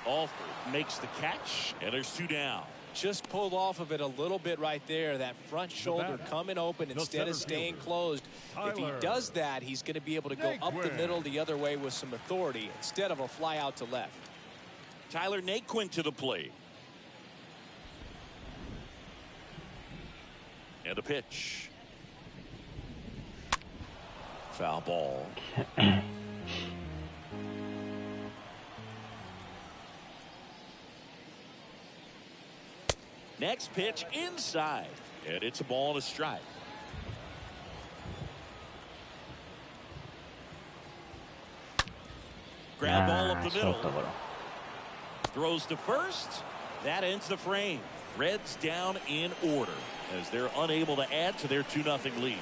Alford makes the catch, and there's 2 down. Just pulled off of it a little bit right there. That front shoulder coming open instead of staying closed. If he does that, he's going to be able to go up the middle the other way with some authority instead of a fly out to left. Tyler Naquin to the plate. And a pitch. Foul ball. Next pitch inside, and it's a ball and a strike. Ground ball up the middle. Throws to first. That ends the frame. Reds down in order as they're unable to add to their 2-0 lead.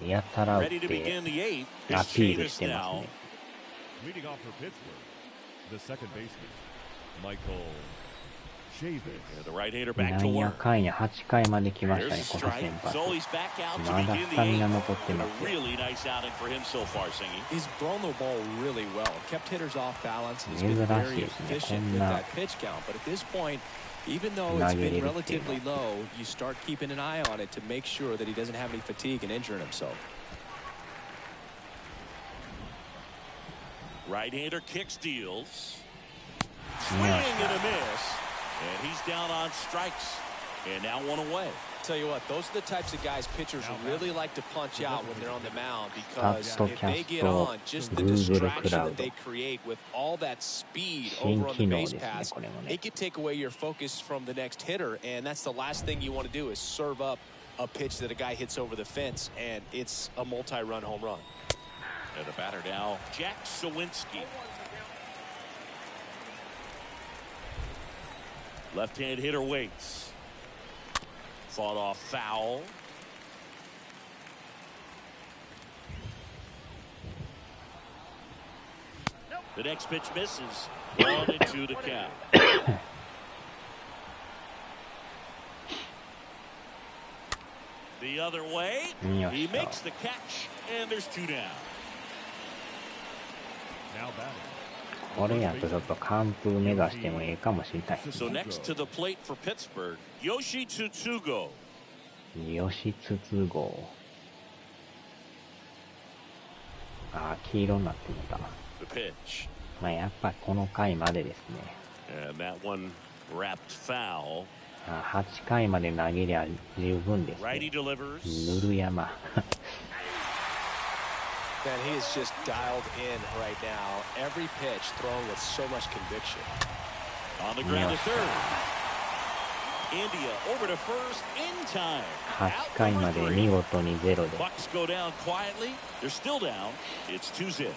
Ready to begin the 8th. It's Chavis now. Leading off for Pittsburgh, the second baseman, Michael Chavis. And the right-hander back to work. 8回まで来ましたね、この先発。 So he's back out to まだ begin ス the タミナ 8th. 残ってま A すよ。 really nice outing for him so far, Singy. He's thrown the ball really well. Kept hitters off balance. He's been very efficient with that pitch count. But at this point, even though it's been relatively low, you start keeping an eye on it to make sure that he doesn't have any fatigue and injuring himself. Right-hander kick steals. Swing and a miss. And he's down on strikes. And now 1 away. Tell you what, those are the types of guys pitchers really like to punch out when they're on the mound, because if they get on, just the distraction that they create with all that speed over on the base pass, it could take away your focus from the next hitter, and that's the last thing you want to do is serve up a pitch that a guy hits over the fence, and it's a multi-run home run. And the batter now, Jack Sawinski. Left-hand hitter waits. Fought off foul. The next pitch misses. 1-2 to count. The other way. He makes the catch, and there's 2 down. Now batting. これやとちょっと完封目指してもいいかもしれない。So next to the plate for Pittsburgh, Yoshi Tsutsugo. 吉筒号。ああ、黄色になってきた。The pitch. まあやっぱこの回までですね。And that one wrapped foul. 8回まで投げりゃ十分です、ね。Righty delivers. ぬる山。Man, he is just dialed in right now. Every pitch thrown with so much conviction. On the ground to third. India over to first in time. 8回まで見事にゼロで。Bucks go down quietly. They're still down. It's 2-0.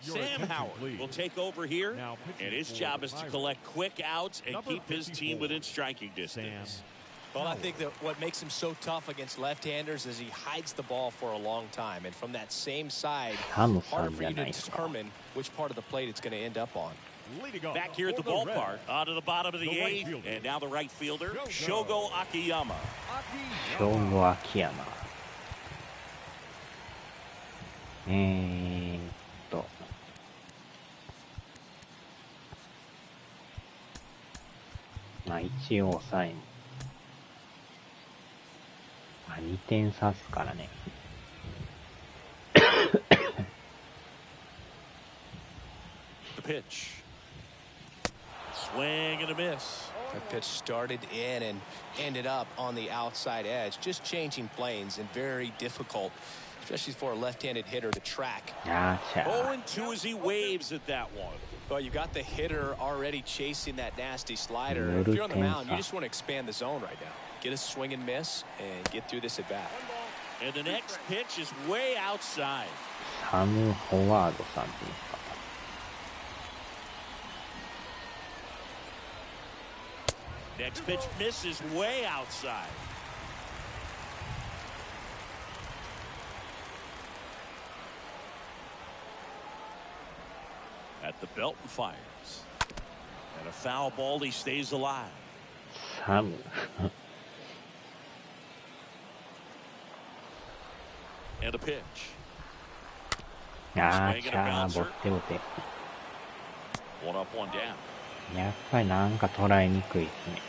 Sam Howard will take over here, and his job is to collect quick outs and keep his team within striking distance. Well, I think that what makes him so tough against left-handers is he hides the ball for a long time, and from that same side, harder for you to determine which part of the plate it's going to end up on. Back here at the ballpark, onto the bottom of the 8th, and now the right fielder, Shogo Akiyama. Shogo Akiyama. まあ一応抑えまあ2点差すからね。the pitch. Swing and a miss. That pitch started in and ended up on the outside edge. Just changing planes and very difficult, especially for a left-handed hitter to track. 0-2 as he waves at that one. But you got the hitter already chasing that nasty slider. If you're on the mound, you just want to expand the zone right now. Get a swing and miss and get through this at bat. And the next pitch is way outside. サム・ホワードさんっていうんですか。Next pitch misses way outside. At the belt and fires. And a foul ball, he stays alive. サム。And a pitch. ボッテボテ。One up, one down. やっぱりなんか捉えにくいですね。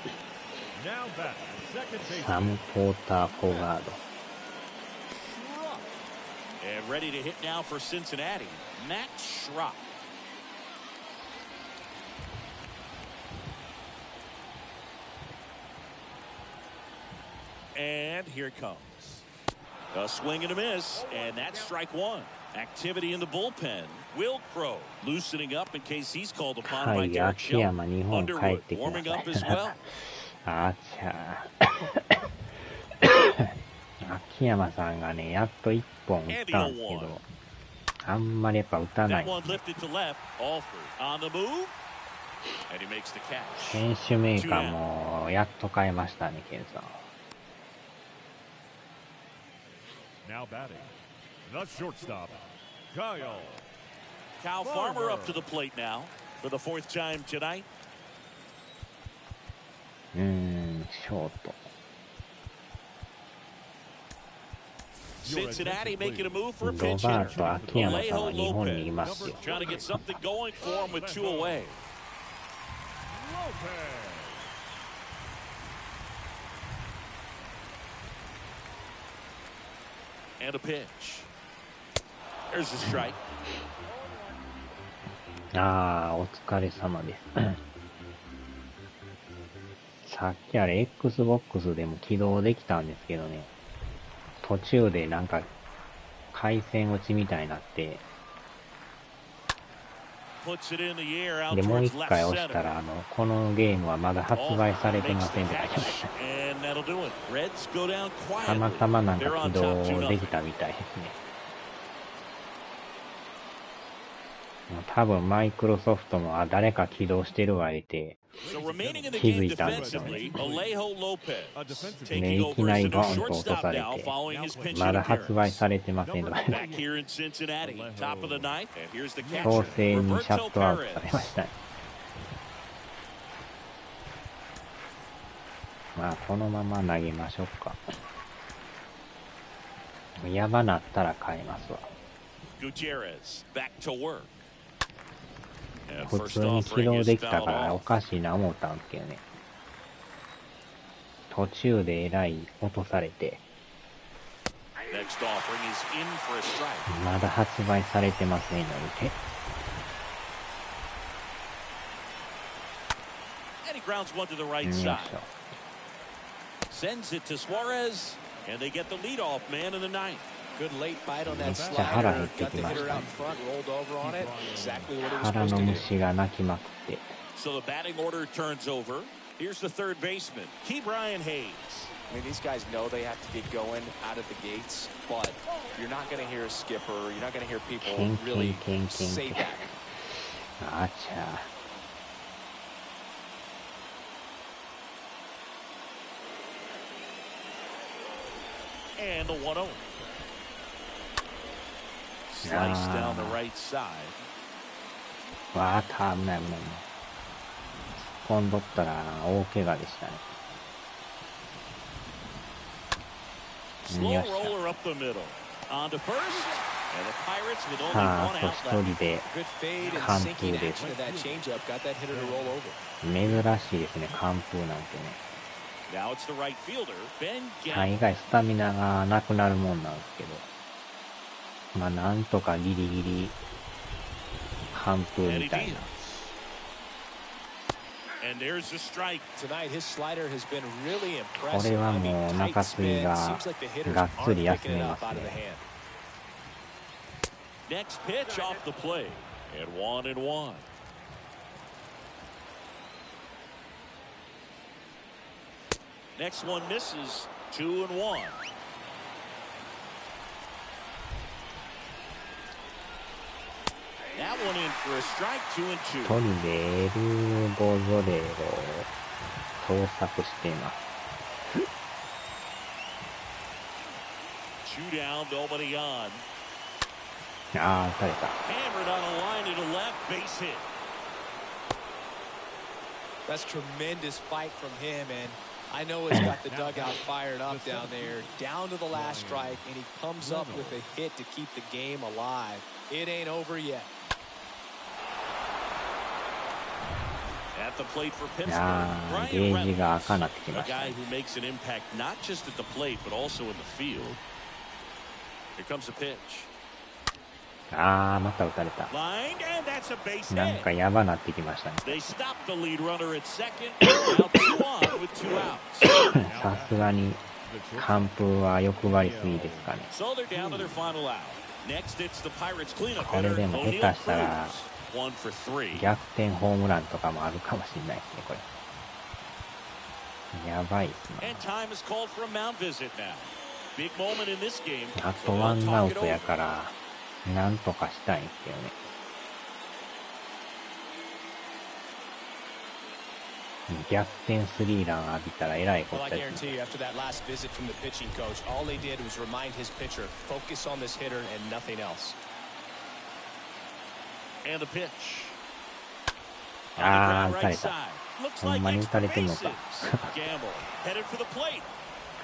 サム・ポーター・フォガード。And ready to hit now for Cincinnati, Max Schrock. And here it comes. A swing and a miss, and that's strike one. Activity in the bullpen. Will Crow loosening up in case he's called upon by Derek Schill. Underwood warming up as well. 秋山さんがね、やっと1本打ったんですけど、あんまりやっぱ打たない。選手メーカーもやっと変えましたね、ケンさん。Now batting, the shortstop, Kyle. Kyle Farmer up to the plate now for the fourth time tonight. ショート。Cincinnati making a move for a ロ pinch バ hitter. ート秋山さんは日本にいますよ。 Trying to get something going for him with two away. And a pitch. There's the strike. お疲れ様です。さっきあれ Xbox でも起動できたんですけどね、途中でなんか回線落ちみたいになって、でもう一回押したらこのゲームはまだ発売されてませんって書いてました。たまたまなんか起動できたみたいですね。多分マイクロソフトも誰か起動してるわ言って気づいたんですよね。ね、いきなりボンと落とされて、まだ発売されてませんとか強制にシャットアウトされましたね。まあこのまま投げましょうか。やばなったら変えますわ。普通に起動できたからおかしいな思ったんですけどね。途中でえらい落とされて、まだ発売されてませんので。Good late bite on that めっちゃ腹 slider. 減ってきましたね。 Rolled over on it. Exactly what it was 腹 supposed の to do. 虫が鳴きまくって。So the batting order turns over. Here's the third baseman, Ke'Bryan Hayes. I mean, these guys know they have to get going out of the gates, but you're not going to hear a skipper. You're not going to hear people really say that. あちゃ。And the 1-0. Slice down the right side. わあ、危ない危ない。突っ込んどったら大怪我でしたね。Slow roller up the middle. On to first. And the Pirates with only さあ、 one あと out 一 left. 人で Good fade and 完 sinking 封です。 action of that changeup got that hitter to roll over. 珍しいですね、完封なんてね。Now it's the right fielder, Ben 大 Gamble. 概スタミナがなくなるもんなんですけど、まあなんとかギリギリ完封みたいな。And there's the strike. Tonight, his slider has been really これ impressive. は I もう mean, 中 tight 継ぎ spin. が Seems like the hitters がっつ aren't り休 picking め it ま up す out of the ね。 hand. Next pitch off the plate. And 1-1. Next one misses. 2-1. That one in for a strike. 2-2. 一人でエルボゾレロを盗作しています。Two down, nobody on. ああ、打たれた。 Hammered on a line into left, base hit. That's tremendous fight from him, and I know it's got the dugout fired up down there, down to the last strike, and he comes up with a hit to keep the game alive. It ain't over yet. At the plate for いや Pittsburgh, ー、ゲ Brian ージが Reynolds, 赤なってき a ました guy ね。 who makes an impact not just at the plate but also in the field. Here comes the pitch. ああ、また打たれた。 Lined, and that's a base なんか hit. やばなってきましたね。 They stop the lead runner at second. Now 2 on with 2 outs. さすがに完封は欲張りすぎですかね。 So they're down to their final out. Next, it's the Pirates cleanup これ hitter, でも O'Neill 下手したら Cruz. 1 for 3. 逆転ホームランとかもあるかもしれないですね、これ。やばいっす And time is called for a mound visit now. Big moment in this game. な。あ So と they'll ワンア talk ウ it トや over. から、なんとかしたいんですけどね。逆転スリーラン浴びたらえらいこ Well, っ I ちゃですね。 guarantee you, after that last visit from the pitching coach, all they did was remind his pitcher, focus on this hitter and nothing else. And the pitch. あ On ー、 the 打 ground た right れた。 side. Looks ほ like んまに it's 打たれ for てんの bases. か。 Gamble headed for the plate.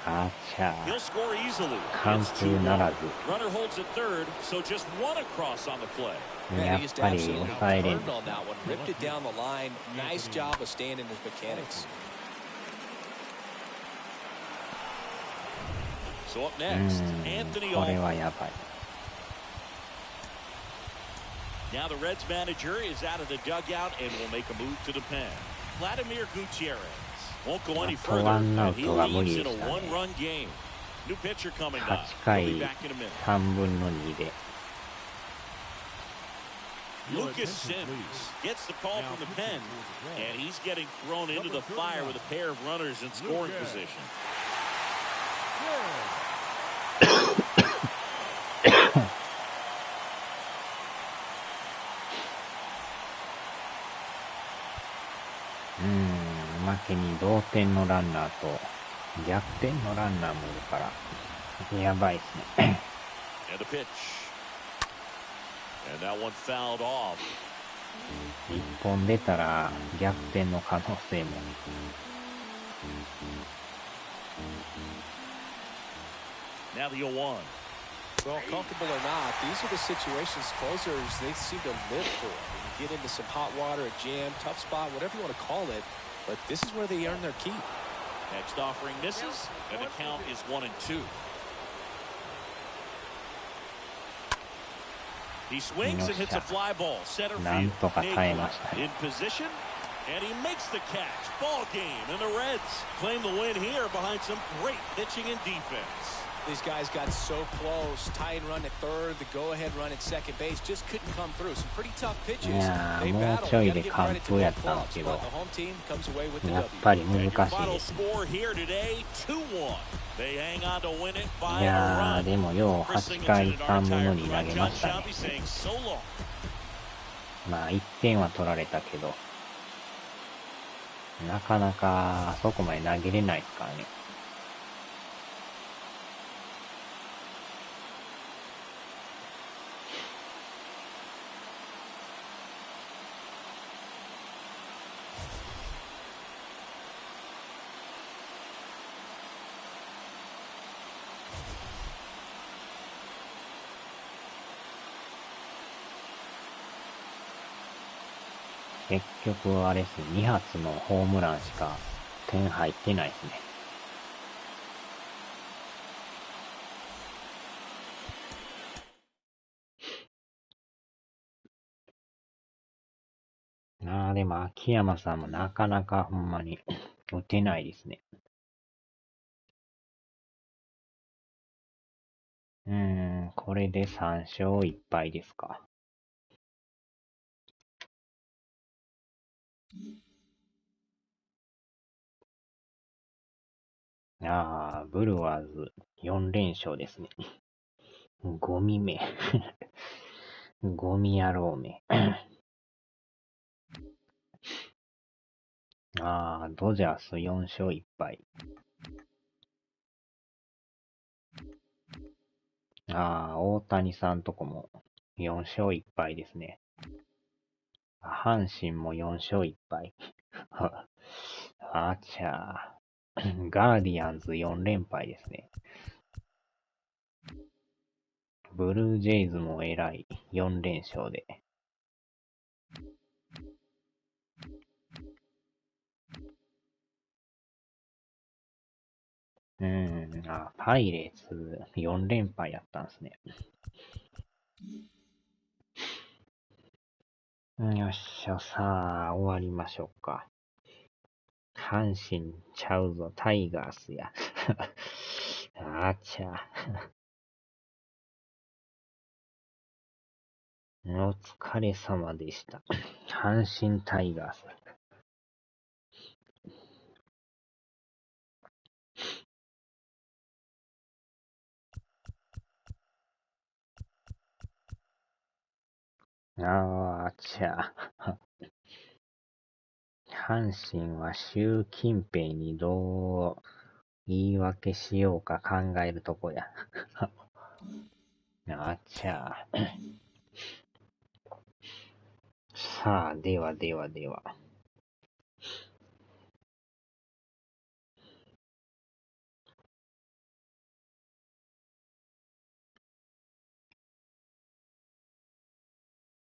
ガチャ He'll score easily. 完 It's 封 2-1. ならず。 Runner holds at third, so just one across on the play. や Man, っ he just ぱり absolutely 抑えれん turned on that one, ripped it down the line. Nice job of staying in his mechanics. So up う next, ん、 Anthony これ Allen. はやばい。 Now the Reds manager is out of the dugout and will make a move to the pen. Vladimir Gutierrez won't go any あと further. ワンアウ And he トが無 leaves 理 in で a したね。 one-run game. New pitcher coming 8 up. He'll 回 be back in a minute. 3分の2で。 Lucas Sims gets the call from the pen, and he's getting thrown into the fire with a pair of runners in scoring position. 負けに同点のランナーと逆転のランナーもいるからやばいですね。And a pitch. And that one fouled off. 一本出たら逆転の可能性も。Now the 0-1. Well, comfortable or not, these are the situations closers they seem to live for. You get into some hot water, a jam, tough spot, whatever you want to call it, but this is where they earn their keep. Next offering misses, and the count is 1-2. He swings and hits a fly ball. Center なん field. とか耐えましたね。 In position, and he makes the catch. Ball game, and the Reds claim the win here behind some great pitching and defense. These guys got so close. Tying run at third, the go-ahead run at second base just couldn't come through. Some pretty tough pitches. いやー、 They もう battled. ちょい Gotta で give 完 credit to 封や both ったんです clubs, け but ど、 the home team comes away with the やっ W. ぱり And your 難しい final ですね。 score here today, 2-1. They hang on to win it い by や a ー、 run. でもよう Chris 8回 Singleton and 3 our 分の entire 2 crew. 投 I'm げま John したね。 Shelby saying so long. まあ1点は取られたけど、なかなかあそこまで投げれないですからね。結局あれですね、2発のホームランしか点入ってないですね。でも秋山さんもなかなかほんまに打てないですね。これで3勝1敗ですか。ブルワーズ4連勝ですね。ゴミめ。ゴミ野郎め。ドジャース4勝1敗。大谷さんとこも4勝1敗ですね。阪神も4勝1敗。ガーディアンズ4連敗ですね。ブルージェイズも偉い4連勝で。パイレーツ4連敗やったんですね。よっしゃ、さあ、終わりましょうか。阪神ちゃうぞ、タイガースや。お疲れ様でした。阪神タイガース。阪神は習近平にどう言い訳しようか考えるとこや。さあ、ではではでは。